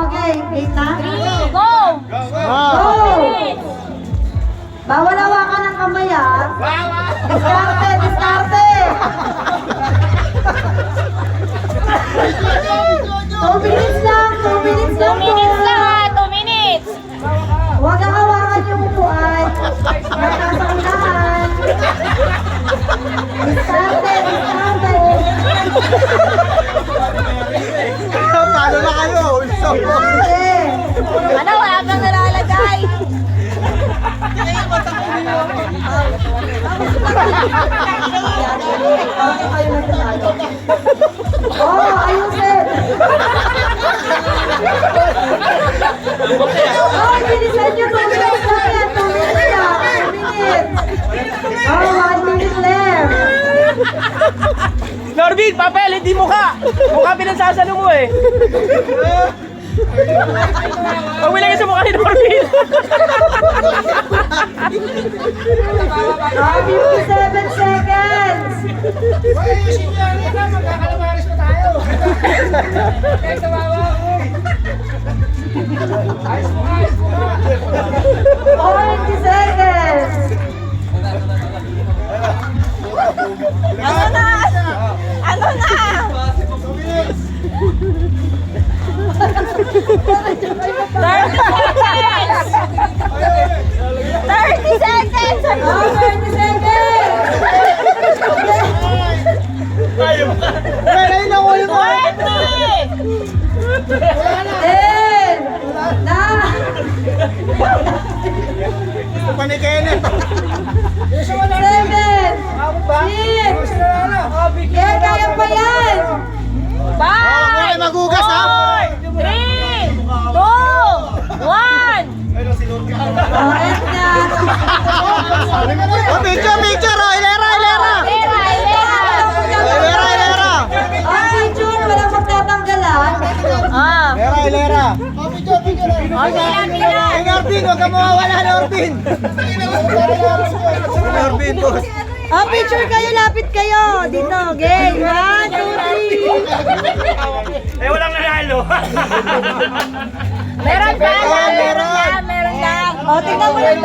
Okay, game na? 3, go! Go! Bawal hawakan ng kamay, ah. Diskarte, diskarte! 2 minutes lang, 2 minutes 2 lang. minutes lang, 2 minutes! Huwag kang hawakan yung upuan. Nasa unahan. Diskarte, diskarte. Paano na kayo? Diskarte. Ano, wala kang nalalagay? Oh, ayusin. Oh, bilisan nyo. 2 minutes lang yan. 2 minutes lang. 2 minutes. Oh, 1 minute left. Norbin, papel, hindi mukha! Mukha pinansasalo mo eh! Pag wilagay sa mukha ni Norbin! 57 seconds. Forty seconds. Ano na? Ano na? 30 seconds! 30 seconds! Oh, 30 seconds. Pero yun ang ulit ko. 20! 10, 9, 7, 6. Kaya pa yan. 5! Magugas ha? 4, 3, 2, 1! Correct na. Oh, picture, oh, hilera. Hilera. Oh, picture, walang magtatanggalan. Ah, Hilera. okay lang, pila. Hey, Norbin, huwag ka mawawala, Norbin. Norbin, boss. Oh, picture kayo, lapit kayo. Dito, game. 1, 2, 3. Eh, walang nanalo! Meron pa, Meron. meron lang. Oh, tingnan mo yung